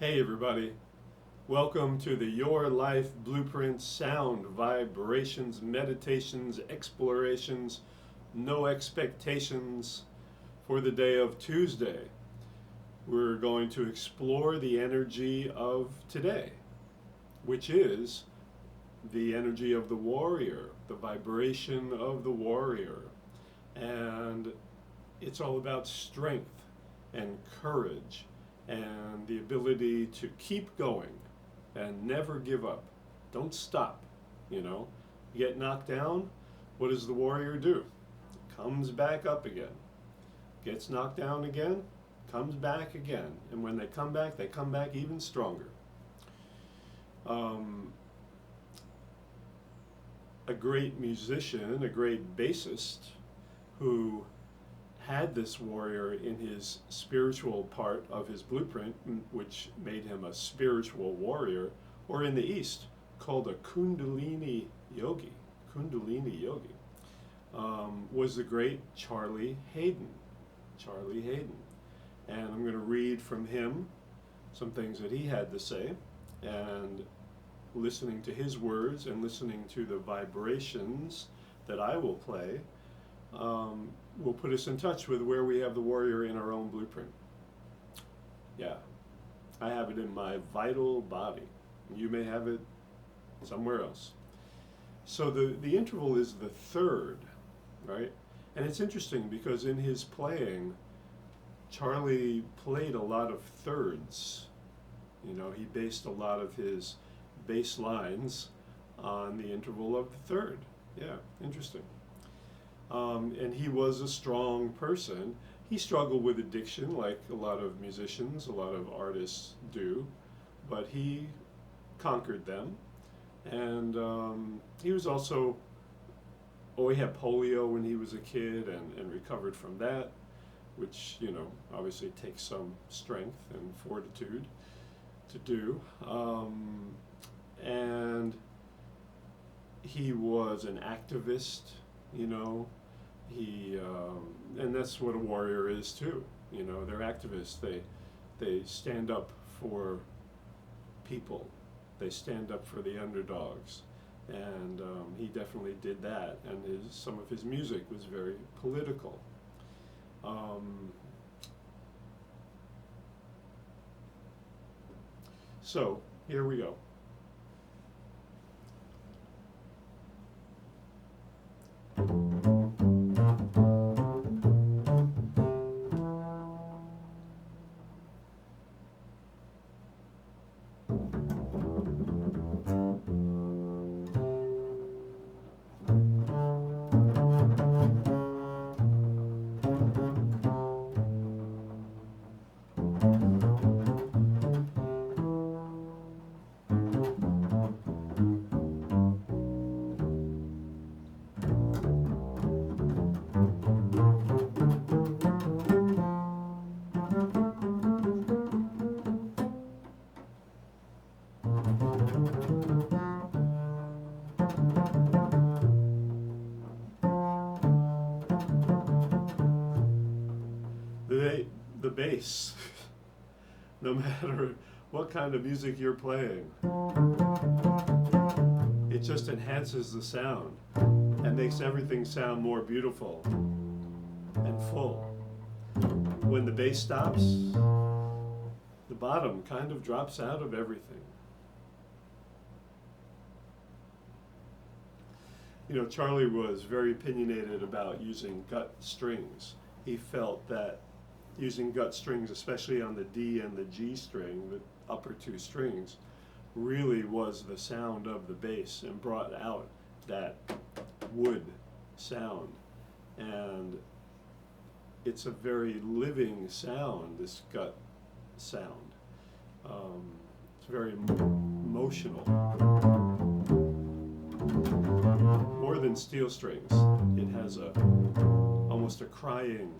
Hey everybody, welcome to the Your Life Blueprint Sound Vibrations, Meditations, Explorations, No Expectations for the day of Tuesday. We're going to explore the energy of today, which is the energy of the warrior, the vibration of the warrior. And it's all about strength and courage and the ability to keep going and never give up. Don't stop, You get knocked down, what does the warrior do? Comes back up again. Gets knocked down again, comes back again. And when they come back even stronger. A great musician, a great bassist who had this warrior in his spiritual part of his blueprint, which made him a spiritual warrior, or in the East, called a Kundalini yogi. Kundalini yogi was the great Charlie Haden. Charlie Haden. And I'm going to read from him some things that he had to say, and listening to his words and listening to the vibrations that I will play will put us in touch with where we have the warrior in our own blueprint. Yeah, I have it in my vital body. You may have it somewhere else. So the interval is the third, right? And it's interesting because in his playing, Charlie played a lot of thirds. He based a lot of his bass lines on the interval of the third. Yeah, interesting. And he was a strong person. He struggled with addiction like a lot of musicians, a lot of artists do, but he conquered them. And he was also, he had polio when he was a kid and recovered from that, which, obviously takes some strength and fortitude to do. And he was an activist, and that's what a warrior is too. They're activists. They stand up for people. They stand up for the underdogs, and he definitely did that. And some of his music was very political. So here we go. The bass, no matter what kind of music you're playing, it just enhances the sound and makes everything sound more beautiful and full. When the bass stops, the bottom kind of drops out of everything. Charlie was very opinionated about using gut strings. He felt that using gut strings, especially on the D and the G string, the upper two strings, really was the sound of the bass and brought out that wood sound. And it's a very living sound, this gut sound. It's very emotional. More than steel strings, it has almost a crying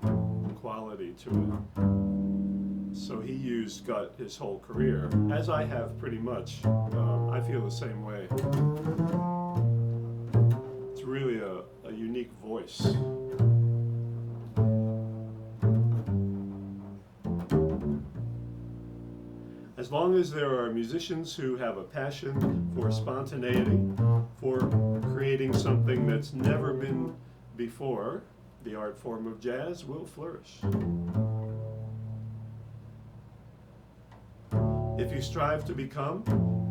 quality to it. So he used gut his whole career, as I have pretty much. I feel the same way. It's really a unique voice. As long as there are musicians who have a passion for spontaneity, for creating something that's never been before, the art form of jazz will flourish. If you strive to become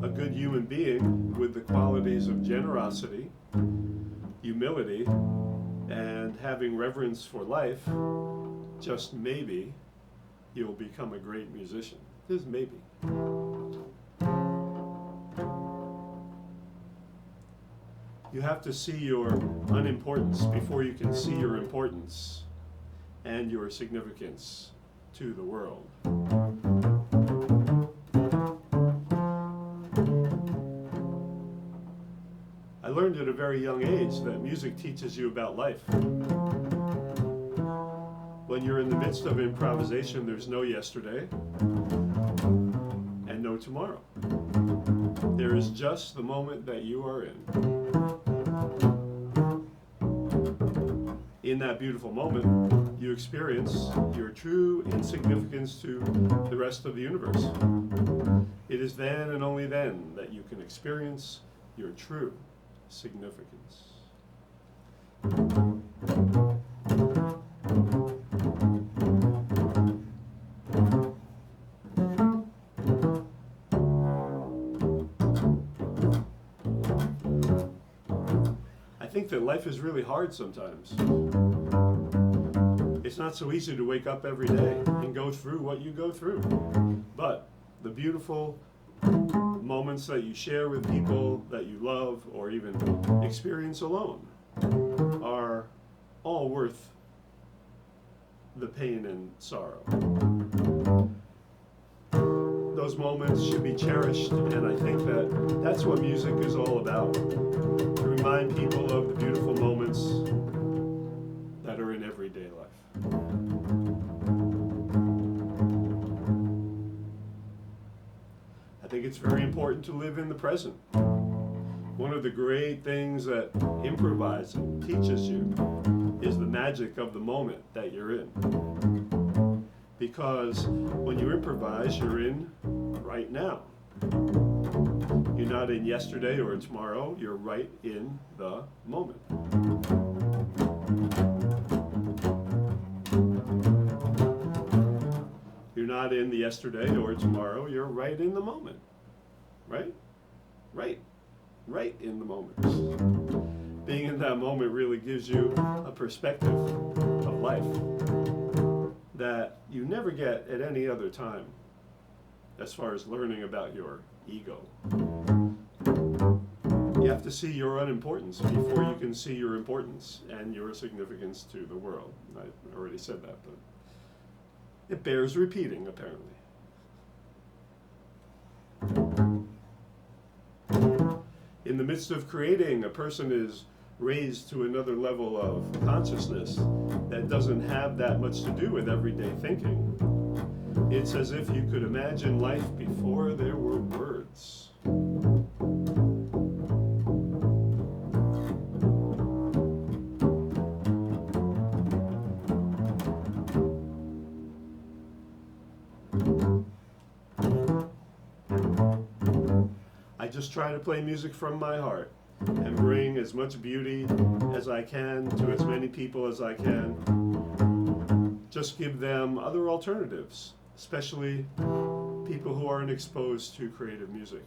a good human being with the qualities of generosity, humility, and having reverence for life, just maybe you'll become a great musician. Just maybe. You have to see your unimportance before you can see your importance and your significance to the world. I learned at a very young age that music teaches you about life. When you're in the midst of improvisation, there's no yesterday and no tomorrow. There is just the moment that you are in. In that beautiful moment, you experience your true insignificance to the rest of the universe. It is then and only then that you can experience your true significance. I think that life is really hard sometimes. It's not so easy to wake up every day and go through what you go through. But the beautiful moments that you share with people that you love or even experience alone are all worth the pain and sorrow. Those moments should be cherished, and I think that that's what music is all about. To remind people of the beautiful moments that are in everyday life. I think it's very important to live in the present. One of the great things that improvising teaches you is the magic of the moment that you're in. Because when you improvise, you're in right now. You're not in yesterday or tomorrow, you're right in the moment. You're not in the yesterday or tomorrow, you're right in the moment. Right? Right in the moment. Being in that moment really gives you a perspective of life that you never get at any other time as far as learning about your ego. You have to see your unimportance before you can see your importance and your significance to the world. I already said that, but it bears repeating, apparently. In the midst of creating, a person is raised to another level of consciousness that doesn't have that much to do with everyday thinking. It's as if you could imagine life before there were words. I just try to play music from my heart and bring as much beauty as I can to as many people as I can. Just give them other alternatives, especially people who aren't exposed to creative music.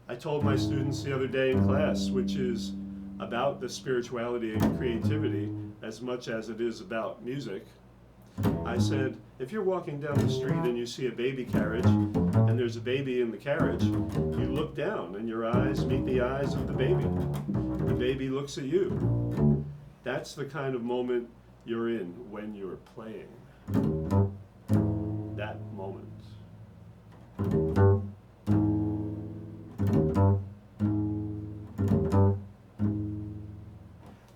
I told my students the other day in class, which is about the spirituality and creativity as much as it is about music. I said, if you're walking down the street and you see a baby carriage and there's a baby in the carriage, you look down and your eyes meet the eyes of the baby. The baby looks at you. That's the kind of moment you're in when you're playing. That moment.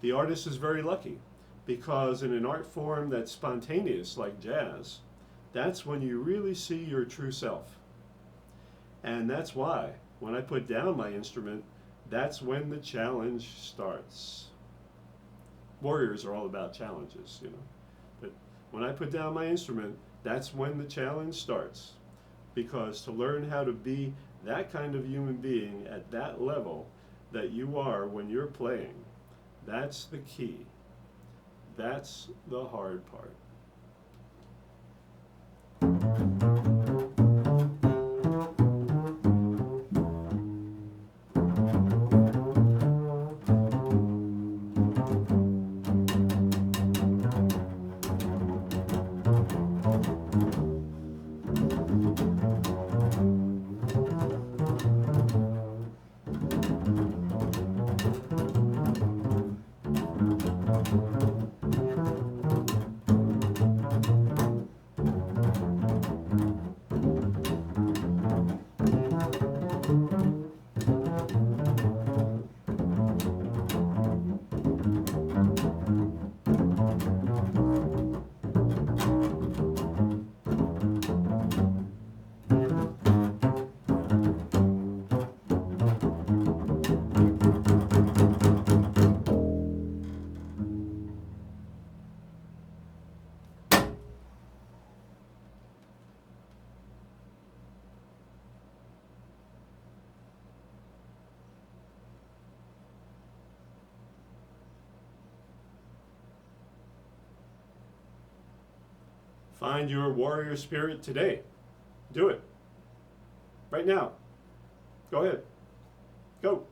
The artist is very lucky because in an art form that's spontaneous like jazz, that's when you really see your true self. And that's why when I put down my instrument, that's when the challenge starts. Warriors are all about challenges, you know. But when I put down my instrument, that's when the challenge starts. Because to learn how to be that kind of human being at that level that you are when you're playing, that's the key. That's the hard part. Find your warrior spirit today. Do it. Right now. Go ahead. Go.